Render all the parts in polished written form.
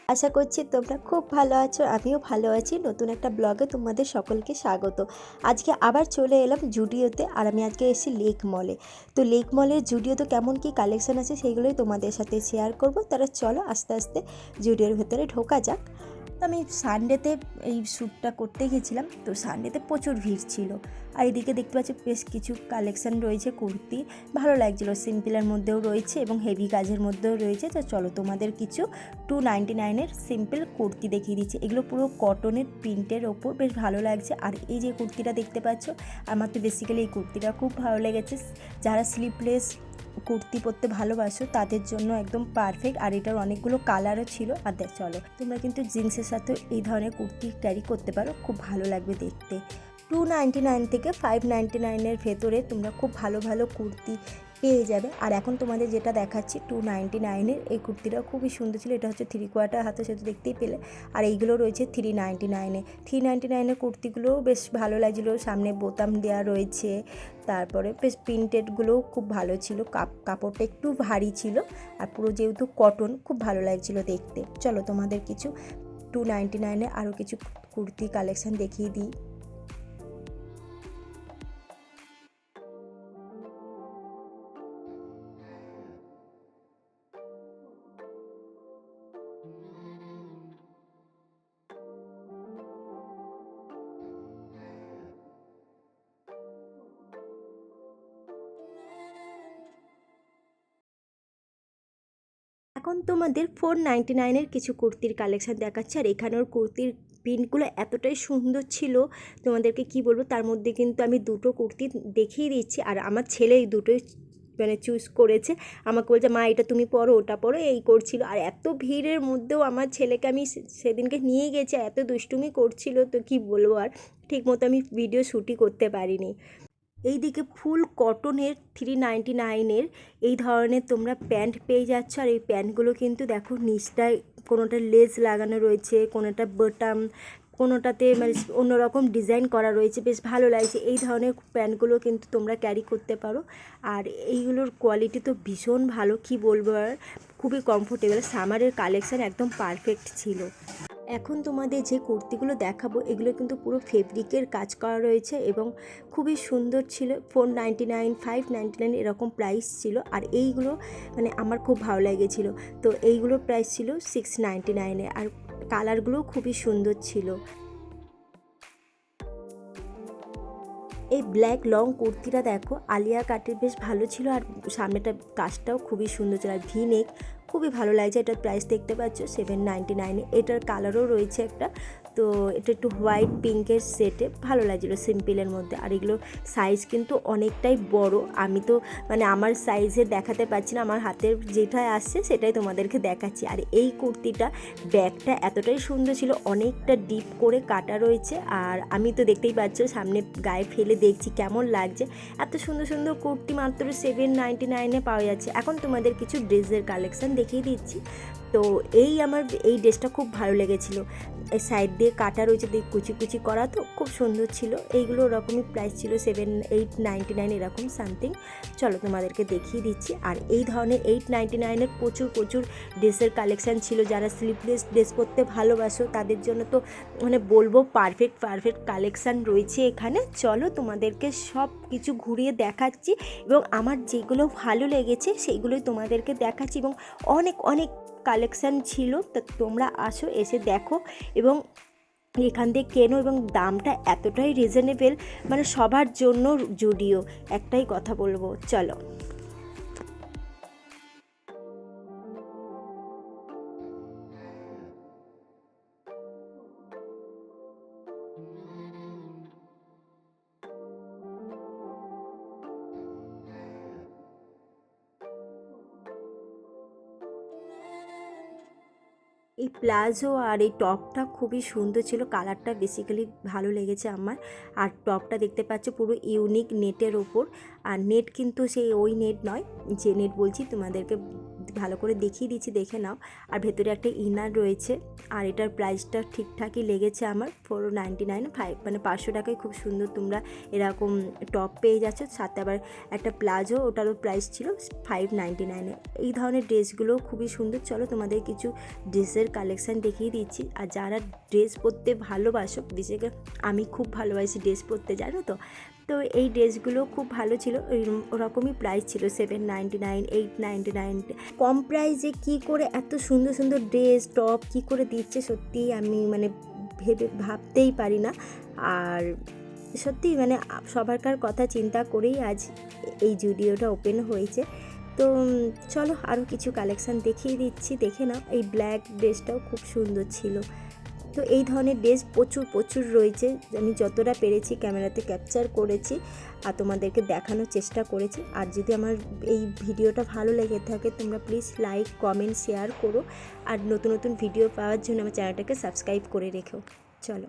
আশা করছি তোমরা খুব ভালো আছো, আমিও ভালো আছি। নতুন একটা ব্লগে তোমাদের সকলকে স্বাগত। আজকে আবার চলে এলাম জুডিওতে, আর আমি আজকে এসেছি লেক মলে। তো লেক মলের জুডিওতে কেমন কি কালেকশন আছে সেগুলোই তোমাদের সাথে শেয়ার করব। তারা চলো আস্তে আস্তে জুডিওর ভেতরে ঢোকা যাক। তো আমি সানডেতে এই শ্যুটটা করতে গেছিলাম, তো সানডেতে প্রচুর ভিড় ছিল। আর এদিকে দেখতে পাচ্ছি বেশ কিছু কালেকশান রয়েছে কুর্তি, ভালো লাগছিলো। সিম্পলের মধ্যেও রয়েছে এবং হেভি কাজের মধ্যেও রয়েছে। তো চলো তোমাদের কিছু 299-এর সিম্পল কুর্তি দেখিয়ে দিচ্ছি। এগুলো পুরো কটনের প্রিন্টের ওপর, বেশ ভালো লাগছে। আর এই যে কুর্তিটা দেখতে পাচ্ছ, আমার তো বেসিক্যালি এই কুর্তিটা খুব ভালো লেগেছে। যারা স্লিভলেস কুর্তি পরতে ভালোবাসো তাদের জন্য একদম পারফেক্ট। আর এটার অনেকগুলো কালারও ছিল। আর চলো তোমরা কিন্তু জিন্সের সাথে এই ধরনের কুর্তি ক্যারি করতে পারো, খুব ভালো লাগবে দেখতে। 299 থেকে 599-এর ভেতরে তোমরা খুব ভালো ভালো কুর্তি পেয়ে যাবে। আর এখন তোমাদের যেটা দেখাচ্ছি 299-এর, এই কুর্তিটাও খুবই সুন্দর ছিল। এটা হচ্ছে 3/4 হাতে, সেটা দেখতেই পেলে। আর এইগুলো রয়েছে 399-এ। 399-এর কুর্তিগুলোও বেশ ভালো লাগছিলো, সামনে বোতাম দেওয়া রয়েছে। তারপরে বেশ প্রিন্টেডগুলোও খুব ভালো ছিল, কাপড়টা একটু ভারী ছিল। আর পুরো যেহেতু কটন, খুব ভালো লাগছিলো দেখতে। চলো তোমাদের কিছু 299-এ আরও কিছু কুর্তি কালেকশান দেখিয়ে দিই। এখন তোমাদের 499-এর কিছু কুর্তির কালেকশান দেখাচ্ছে। আর এখানেও কুর্তির প্রিন্টগুলো এতটাই সুন্দর ছিল, তোমাদেরকে কি বলবো। তার মধ্যে কিন্তু আমি দুটো কুর্তি দেখিয়ে দিচ্ছি, আর আমার ছেলে এই দুটোই চুজ করেছে। আমাকে বলছে, মা এটা তুমি পরো, ওটা পরো, এই করছিল। আর এত ভিড়ের মধ্যেও আমার ছেলেকে আমি সেদিনকে নিয়ে গেছি, এত দুষ্টুমি করছিল, তো কি বলবো। আর ঠিক মতো আমি ভিডিও শ্যুটই করতে পারিনি। এই দিকে ফুল কটনের 399-এর এই ধরনের তোমরা প্যান্ট পেয়ে যাচ্ছ। আর এই প্যান্টগুলো কিন্তু দেখো নিচটায় কোনোটা লেস লাগানো রয়েছে, কোনোটা বোতাম, কোনোটাতে মানে অন্যরকম ডিজাইন করা রয়েছে, বেশ ভালো লাগছে। এই ধরনের প্যান্টগুলো কিন্তু তোমরা ক্যারি করতে পারো। আর এইগুলোর কোয়ালিটি তো ভীষণ ভালো, কি বলবো। আর খুবই কমফোর্টেবল, সামারের কালেকশান একদম পারফেক্ট ছিল। এখন তোমাদের যে কুর্তিগুলো দেখাবো এগুলো কিন্তু পুরো ফেব্রিকের কাজ করা রয়েছে এবং খুবই সুন্দর ছিল। 499, 599 এরকম প্রাইস ছিল। আর এইগুলো মানে আমার খুব ভালো লেগেছিলো। তো এইগুলোর প্রাইস ছিল 699-এ। আর কালারগুলোও খুবই সুন্দর ছিল। এই ব্ল্যাক লং কুর্তিটা দেখো আলিয়া কাটের, বেশ ভালো ছিল। আর সামনেটা কাজটাও খুবই সুন্দর ছিল। আর ভি নেক, খুবই ভালো লাগছে। এটার প্রাইস দেখতে পাচ্ছ 799-এ। এটার কালারও রয়েছে একটা, তো এটা একটু হোয়াইট পিঙ্কের সেটে ভালো লাগছিলো সিম্পলের মধ্যে। আর এগুলো সাইজ কিন্তু অনেকটাই বড়, আমি তো মানে আমার সাইজে দেখাতে পারছি না, আমার হাতের যেটাই আসছে সেটাই তোমাদেরকে দেখাচ্ছি। আর এই কুর্তিটা ব্যাগটা এতটাই সুন্দর ছিল, অনেকটা ডিপ করে কাটা রয়েছে। আর আমি তো দেখতেই পাচ্ছ সামনে গায়ে ফেলে দেখছি কেমন লাগছে। এত সুন্দর সুন্দর কুর্তি মাত্র 799-এ পাওয়া যাচ্ছে। এখন তোমাদের কিছু ড্রেসের কালেকশান দেখিয়ে দিচ্ছি। তো আমার এই ড্রেসটা খুব ভালো লেগেছিলো, সাইড দিয়ে কাটা রয়েছে, দিয়ে কুচি কুচি করা, তো খুব সুন্দর ছিল। এইগুলো ওরকমই প্রাইস ছিল 7,899 এরকম সামথিং। চলো তোমাদেরকে দেখিয়ে দিচ্ছি। আর এই ধরনের 899-এর প্রচুর প্রচুর ড্রেসের কালেকশান ছিল। যারা স্লিভলেস ড্রেস পরতে ভালোবাসো তাদের জন্য তো মানে বলবো পারফেক্ট কালেকশান রয়েছে এখানে। চলো তোমাদেরকে সব কিছু ঘুরিয়ে দেখাচ্ছি এবং আমার যেগুলো ভালো লেগেছে সেইগুলোই তোমাদেরকে দেখাচ্ছি। এবং অনেক অনেক কালেকশান ছিল, তো তোমরা আসো, এসে দেখো এবং এখান থেকে কেনো। এবং দামটা এতটাই রিজনেবল, মানে সবার জন্য জুডিও, একটাই কথা বলবো। চলো এই প্লাজো আর এই টপটা খুবই সুন্দর ছিল, কালারটা বেসিক্যালি ভালো লেগেছে আমার। আর টপটা দেখতে পাচ্ছ পুরো ইউনিক নেটের ওপর। আর নেট কিন্তু সেই ওই নেট নয়, যে নেট বলছি তোমাদেরকে ভালো করে দেখিয়ে দিচ্ছি, দেখে নাও। আর ভেতরে একটা ইনার রয়েছে, আর এটার প্রাইসটা ঠিকঠাকই লেগেছে আমার 499, মানে 500 টাকায় খুব সুন্দর তোমরা এরকম টপ পেয়ে যাচ্ছ। সাথে আবার একটা প্লাজো, ওটারও প্রাইস ছিল 599। এই ধরনের ড্রেসগুলো খুবই সুন্দর। চলো তোমাদের কিছু ড্রেসের কালেকশান দেখিয়ে দিচ্ছি। আর যারা ড্রেস পরতে ভালোবাসো, বিশেষ করে আমি খুব ভালোবাসি ড্রেস পরতে, জানো তো। তো এই ড্রেসগুলো খুব ভালো ছিল, ওরকমই প্রাইস ছিল 799, 899। কম প্রাইসে কী করে এত সুন্দর সুন্দর ড্রেস টপ কী করে দিচ্ছে, সত্যিই আমি মানে ভাবতেই পারি না। আর সত্যি মানে সবারকার কথা চিন্তা করেই আজ এই জুডিওটা ওপেন হয়েছে। তো চলো আরও কিছু কালেকশান দেখিয়ে দিচ্ছি, দেখে নাও। এই ব্ল্যাক ড্রেসটাও খুব সুন্দর ছিল। তো এই ধরনের ড্রেস প্রচুর রয়েছে, আমি যতটা পেরেছি ক্যামেরাতে ক্যাপচার করেছি আর তোমাদেরকে দেখানোর চেষ্টা করেছি। আর যদি আমার এই ভিডিওটা ভালো লেগে থাকে তোমরা প্লিজ লাইক কমেন্ট শেয়ার করো, আর নতুন নতুন ভিডিও পাওয়ার জন্য আমার চ্যানেলটাকে সাবস্ক্রাইব করে রেখো। চলো,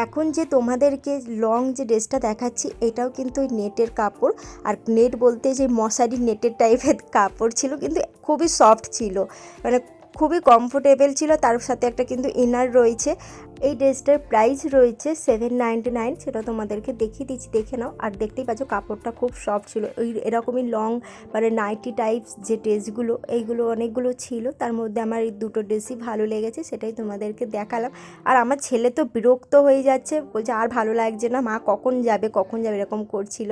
এখন যে তোমাদেরকে লং যে ড্রেসটা দেখাচ্ছি এটাও কিন্তু ওই নেটের কাপড়। আর নেট বলতে যে মশারি নেটের টাইপের কাপড় ছিল, কিন্তু খুবই সফট ছিল, মানে খুবই কমফোর্টেবল ছিল। তার সাথে একটা কিন্তু ইনার রয়েছে। এই ড্রেসটার প্রাইস রয়েছে 799, সেটা তোমাদেরকে দেখিয়ে দিচ্ছি, দেখে নাও। আর দেখতেই পাচ্ছ কাপড়টা খুব সফট ছিল। এরকমই লং মানে নাইটি টাইপস যে ড্রেসগুলো, এইগুলো অনেকগুলো ছিল, তার মধ্যে আমার এই দুটো ড্রেসই ভালো লেগেছে, সেটাই তোমাদেরকে দেখালাম। আর আমার ছেলে তো বিরক্ত হয়ে যাচ্ছে, বলছে আর ভালো লাগছে না মা, কখন যাবে এরকম করছিল।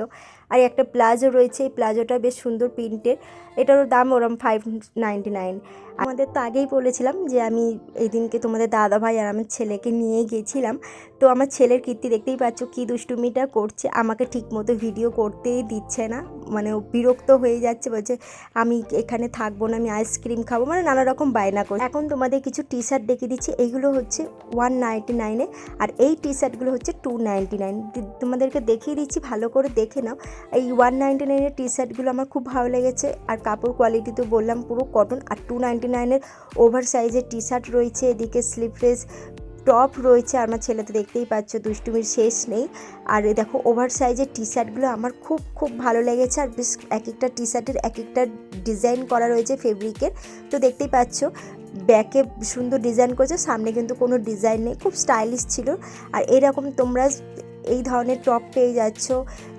আর একটা প্লাজো রয়েছে, এই প্লাজোটা বেশ সুন্দর প্রিন্টের, এটারও দাম ওরম 599। আমাদের তো আগেই বলেছিলাম যে আমি এই দিনকে তোমাদের দাদাভাই আর আমার ছেলেকে নিয়ে গেছিলাম। তো আমার ছেলের কীর্তি দেখতেই পাচ্ছ কী দুষ্টুমিটা করছে, আমাকে ঠিকমতো ভিডিও করতেই দিচ্ছে না, মানে ও বিরক্ত হয়ে যাচ্ছে, বলছে আমি এখানে থাকবো না, আমি আইসক্রিম খাবো, মানে নানা রকম বায়না করে। এখন তোমাদের কিছু টি শার্ট দেখিয়ে দিচ্ছি, এইগুলো হচ্ছে 199, আর এই টি শার্টগুলো হচ্ছে 299। তোমাদেরকে দেখিয়ে দিচ্ছি, ভালো করে দেখে নাও। এই 199 টি শার্টগুলো আমার খুব ভালো লেগেছে, আর কাপড় কোয়ালিটি তো বললাম পুরো কটন। আর 299 ওভার সাইজের টি শার্ট রয়েছে, এদিকে স্লিভলেস টপ রয়েছে। আমার ছেলে তো দেখতেই পাচ্ছ দুষ্টুমির শেষ নেই। আর দেখো ওভার সাইজের টি শার্টগুলো আমার খুব ভালো লেগেছে। আর বেশ এক একটা টি শার্টের এক একটা ডিজাইন করা রয়েছে ফেব্রিকের, তো দেখতেই পাচ্ছ ব্যাকে সুন্দর ডিজাইন করেছে, সামনে কিন্তু কোনো ডিজাইন নেই, খুব স্টাইলিশ ছিল। আর এরকম তোমরা এই ধরনের টপ পেয়ে যাচ্ছ।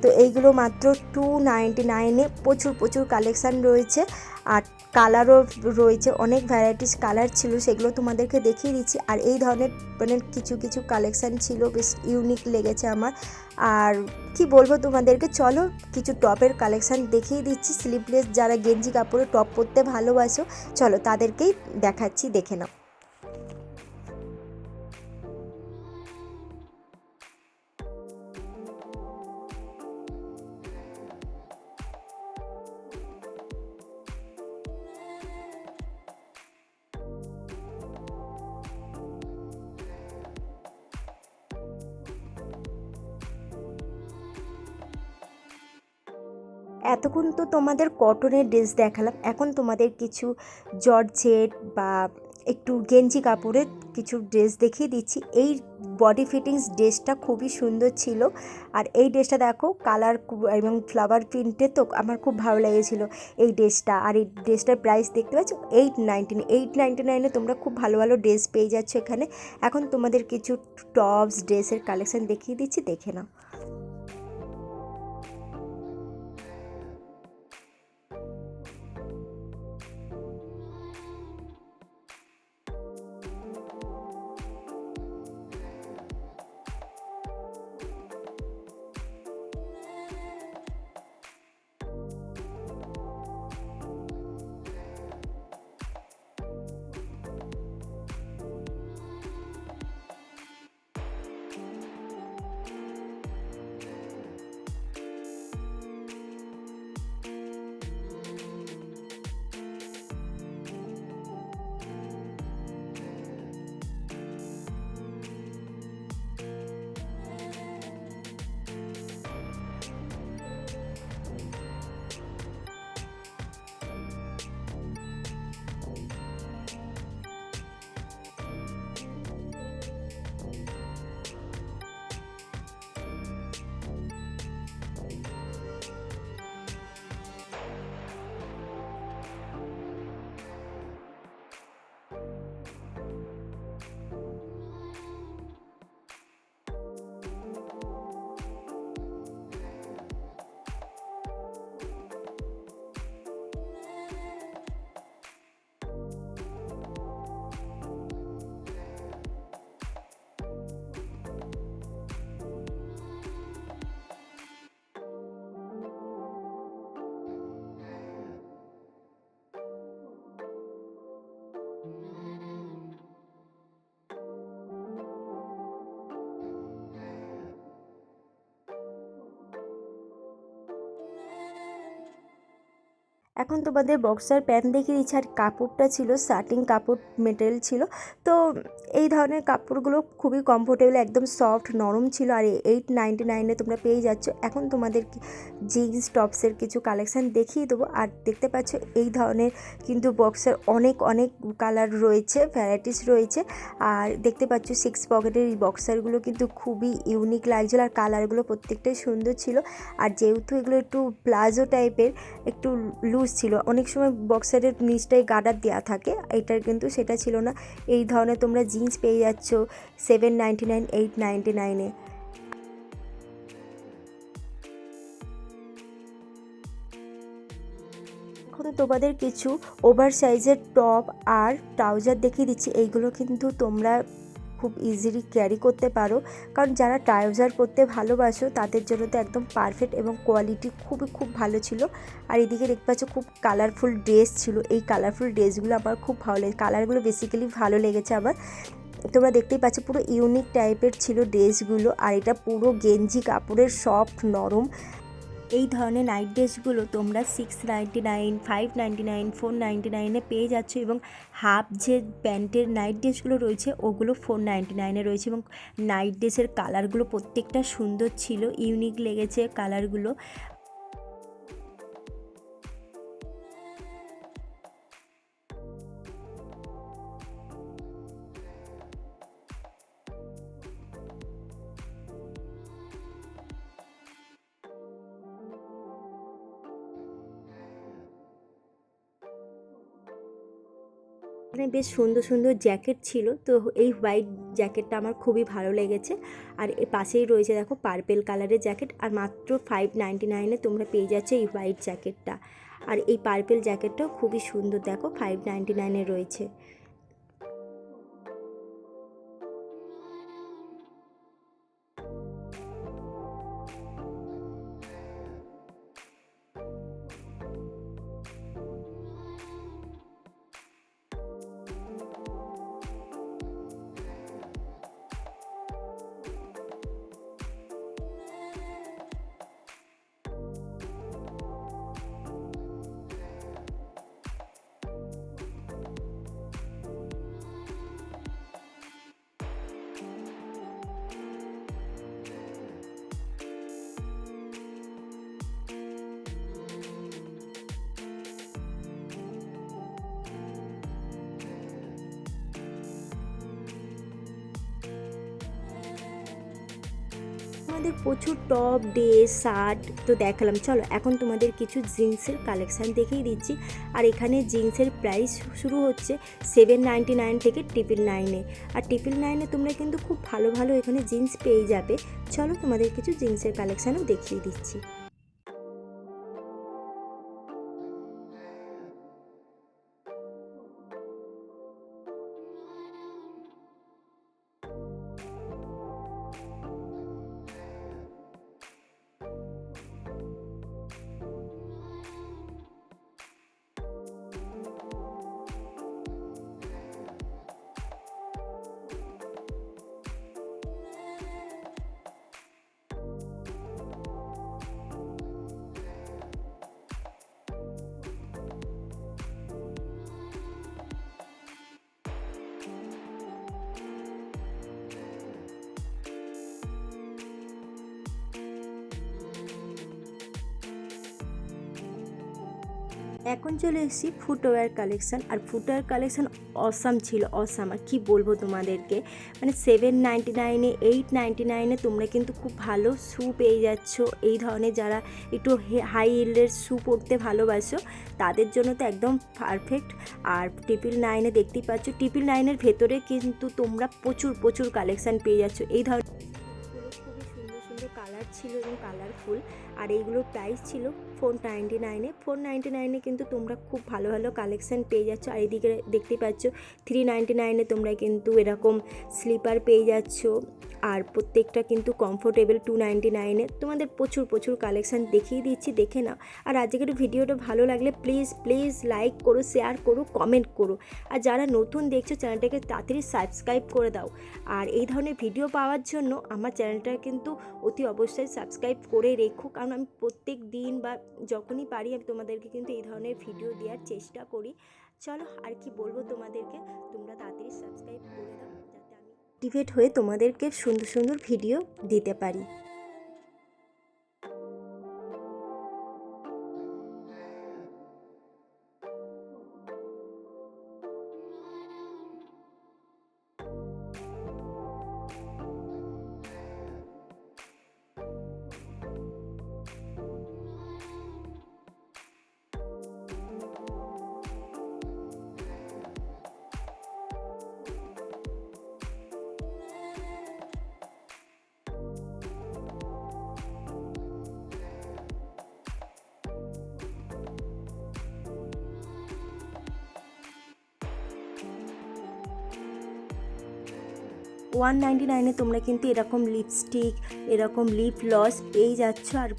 তো এইগুলো মাত্র 299-এ প্রচুর কালেকশান রয়েছে। আর কালারও রয়েছে, অনেক ভ্যারাইটিস কালার ছিল, সেগুলো তোমাদেরকে দেখিয়ে দিচ্ছি। আর এই ধরনের মানে কিছু কালেকশান ছিল, বেশ ইউনিক লেগেছে আমার। আর কি বলবো তোমাদেরকে, চলো কিছু টপের কালেকশান দেখিয়ে দিচ্ছি। স্লিভলেস যারা গেঞ্জি কাপড়ে টপ পরতে ভালোবাসো, চলো তাদেরকেই দেখাচ্ছি, দেখে নাও। এতক্ষণ তো তোমাদের কটনের ড্রেস দেখালাম, এখন তোমাদের কিছু জর্জেট বা একটু গেঞ্জি কাপড়ের কিছু ড্রেস দেখিয়ে দিচ্ছি। এই বডি ফিটিংস ড্রেসটা খুবই সুন্দর ছিল। আর এই ড্রেসটা দেখো কালার এবং ফ্লাওয়ার প্রিন্টে, তো আমার খুব ভালো লেগেছিলো এই ড্রেসটা। আর এই ড্রেসটার প্রাইস দেখতে পাচ্ছ 899। তোমরা খুব ভালো ড্রেস পেয়ে যাচ্ছ এখানে। এখন তোমাদের কিছু টপস ড্রেসের কালেকশান দেখিয়ে দিচ্ছি, দেখে নাও। এখন তোমাদের বক্সার প্যান্ট দেখিয়ে দিচ্ছি, আর কাপড়টা ছিল শার্টিং কাপড় মেটেরিয়াল ছিল। তো এই ধরনের কাপড়গুলো খুবই কমফোর্টেবল, একদম সফট নরম ছিল, আর 899 তোমরা পেয়ে যাচ্ছ। এখন তোমাদের জিন্স টপসের কিছু কালেকশান দেখিয়ে দেবো। আর দেখতে পাচ্ছ এই ধরনের কিন্তু বক্সের অনেক অনেক কালার রয়েছে, ভ্যারাইটিস রয়েছে। আর দেখতে পাচ্ছ 6 পকেটের এই বক্সারগুলো কিন্তু খুবই ইউনিক লাগছিল, আর কালারগুলো প্রত্যেকটাই সুন্দর ছিল। আর যেহেতু এগুলো একটু প্লাজো টাইপের, একটু লুজ ছিল, অনেক সময় বক্সারের নিচটাই গার্ডার দেওয়া থাকে, এটার কিন্তু সেটা ছিল না। এই ধরনের তোমরা জিন্স পেয়ে যাচ্ছ 799, 899-এ। এখন তোমাদের কিছু ওভার সাইজের টপ আর ট্রাউজার দেখিয়ে দিচ্ছি। এইগুলো কিন্তু তোমরা খুব ইজিলি ক্যারি করতে পারো, কারণ যারা ট্রাউজার পরতে ভালোবাসো তাদের জন্য তো একদম পারফেক্ট, এবং কোয়ালিটি খুব ভালো ছিল। আর এদিকে দেখতে পাচ্ছ খুব কালারফুল ড্রেস ছিল। এই কালারফুল ড্রেসগুলো আমার খুব ভালো লেগেছে, কালারগুলো বেসিক্যালি ভালো লেগেছে আমার। তোমরা দেখতেই পাচ্ছ পুরো ইউনিক টাইপের ছিল ড্রেসগুলো, আর এটা পুরো গেঞ্জি কাপড়ের, সফট নরম। এই ধরনের নাইট ড্রেসগুলো তোমরা 699, 599, 499-এ পেয়ে যাচ্ছ, এবং হাফ যে প্যান্টের নাইট ড্রেসগুলো রয়েছে ওগুলো 499-এ রয়েছে। এবং নাইট ড্রেসের কালারগুলো প্রত্যেকটা সুন্দর ছিল, ইউনিক লেগেছে কালারগুলো। এখানে বেশ সুন্দর সুন্দর জ্যাকেট ছিল, তো এই হোয়াইট জ্যাকেটটা আমার খুবই ভালো লেগেছে। আর এর পাশেই রয়েছে দেখো পার্পেল কালারের জ্যাকেট, আর মাত্র 599-এ তোমরা পেয়ে যাচ্ছ এই হোয়াইট জ্যাকেটটা। আর এই পার্পেল জ্যাকেটটাও খুবই সুন্দর, দেখো 599-এ রয়েছে। আমাদের প্রচুর টপ ড্রেস শার্ট তো দেখালাম, চলো এখন তোমাদের কিছু জিন্সের কালেকশান দেখিয়ে দিচ্ছি। আর এখানে জিন্সের প্রাইস শুরু হচ্ছে 799 থেকে 999-এ। আর 999-এ তোমরা কিন্তু খুব ভালো ভালো এখানে জিন্স পেয়ে যাবে। চলো তোমাদের কিছু জিন্সের কালেকশানও দেখিয়ে দিচ্ছি। এখন চলে এসেছি ফুটওয়্যার কালেকশান। আর ফুটওয়্যার কালেকশান অসাম ছিল, অসাম, আর কী বলবো তোমাদেরকে। মানে 799-এ 899-এ তোমরা কিন্তু খুব ভালো শ্যু পেয়ে যাচ্ছ। এই ধরনের যারা একটু হাই হিলের শ্যু পরতে ভালোবাসো তাদের জন্য তো একদম পারফেক্ট। আর 999-এ দেখতেই পাচ্ছ, 999-এর ভেতরে কিন্তু তোমরা প্রচুর কালেকশান পেয়ে যাচ্ছ। এই ধরনের খুবই সুন্দর সুন্দর কালার ছিল এবং কালারফুল। আর এইগুলোর প্রাইস ছিল 499-এ। 499-এ কিন্তু তোমরা খুব ভালো ভালো কালেকশান পেয়ে যাচ্ছ। আর এদিকে দেখতে পাচ্ছ 399-এ তোমরা কিন্তু এরকম স্লিপার পেয়ে যাচ্ছ, আর প্রত্যেকটা কিন্তু কমফোর্টেবল 299-এ। তোমাদের প্রচুর কালেকশান দেখিয়ে দিচ্ছি, দেখে নাও। আর আজকের ভিডিওটা ভালো লাগলে প্লিজ লাইক করো, শেয়ার করো, কমেন্ট করো। আর যারা নতুন দেখছো চ্যানেলটাকে তাড়াতাড়ি সাবস্ক্রাইব করে দাও। আর এই ধরনের ভিডিও পাওয়ার জন্য আমার চ্যানেলটা কিন্তু অতি অবশ্যই সাবস্ক্রাইব করে রেখো, কারণ আমি প্রত্যেক দিন বা যখনই পারি আমি তোমাদেরকে কিন্তু এই ধরনের ভিডিও দেওয়ার চেষ্টা করি। চলো আর কি বলবো তোমাদেরকে, তোমরা তাড়াতাড়ি সাবস্ক্রাইব করে দাও যাতে আমি মোটিভেট হয়ে তোমাদেরকে সুন্দর সুন্দর ভিডিও দিতে পারি। 199-এ তোমরা কিন্তু এরকম লিপস্টিক, এরকম লিপ গ্লস পেয়ে যাচ্ছ। আর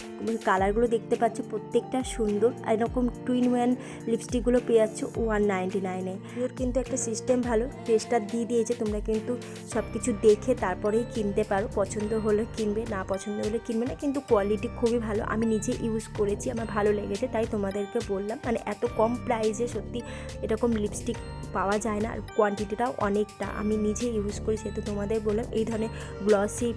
কালারগুলো দেখতে পাচ্ছ প্রত্যেকটা সুন্দর। এরকম টুইন ওয়ান লিপস্টিকগুলো পেয়ে যাচ্ছ 199-এ। এর কিন্তু একটা সিস্টেম ভালো, টেস্টার দিয়ে দিয়েছে, তোমরা কিন্তু সব কিছু দেখে তারপরেই কিনতে পারো। পছন্দ হলে কিনবে, না পছন্দ হলে কিনবে না, কিন্তু কোয়ালিটি খুবই ভালো। আমি নিজে ইউজ করেছি, আমার ভালো লেগেছে, তাই তোমাদেরকে বললাম। মানে এত কম প্রাইসে সত্যি এরকম লিপস্টিক পাওয়া যায় না, আর কোয়ান্টিটিটাও অনেকটা। আমি নিজে ইউজ করি সেহেতু তোমাদের বললাম। এই ধরনের গ্লসি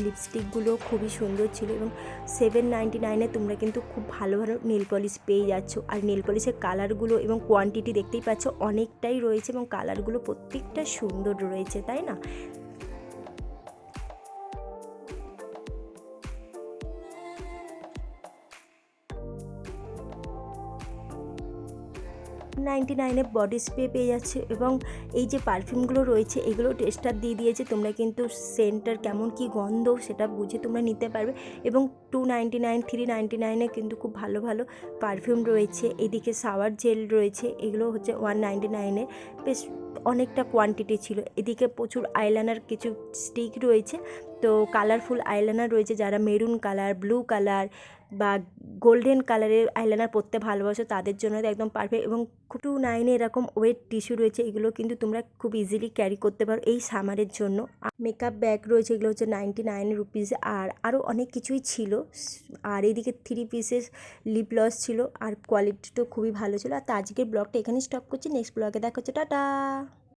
লিপস্টিকগুলো খুবই সুন্দর ছিল। এবং 799-এ তোমরা কিন্তু খুব ভালো ভালো নেল পলিশ পেয়ে যাচ্ছ। আর নেল পলিশের কালারগুলো এবং কোয়ান্টিটি দেখতেই পাচ্ছ অনেকটাই রয়েছে, এবং কালারগুলো প্রত্যেকটা সুন্দর রয়েছে, তাই না? 99-এ বডি স্প্রে পেয়ে যাচ্ছে। এবং এই যে পারফিউমগুলো রয়েছে এগুলো টেস্টার দিয়ে দিয়েছে, তোমরা কিন্তু সেন্টার কেমন কি গন্ধ সেটা বুঝে তোমরা নিতে পারবে। এবং 299, 399-এ কিন্তু খুব ভালো ভালো পারফিউম রয়েছে। এদিকে শাওয়ার জেল রয়েছে, এগুলো হচ্ছে 199-এ, বেশ অনেকটা কোয়ান্টিটি ছিল। এদিকে প্রচুর আইলাইনার কিছু স্টিক রয়েছে, তো কালারফুল আইলাইনার রয়েছে। যারা মেরুন কালার, ব্লু কালার বা গোল্ডেন কালারের আইলাইনার পরতে ভালোবাসো তাদের জন্য একদম পারফেক্ট। এবং 299-এ এরকম ওয়েট টিস্যু রয়েছে, এগুলো কিন্তু তোমরা খুব ইজিলি ক্যারি করতে পারো এই সামারের জন্য। মেকআপ ব্যাগ রয়েছে, এগুলো হচ্ছে 99 রুপিস। আর আরও অনেক কিছুই ছিল। আর এইদিকে 3 পিসেস লিপ গ্লস ছিল, আর কোয়ালিটিটাও খুবই ভালো ছিল। আর তো আজকের ব্লগটা এখানেই স্টপ করছি, নেক্সট ব্লগে দেখা হচ্ছে, টাটা।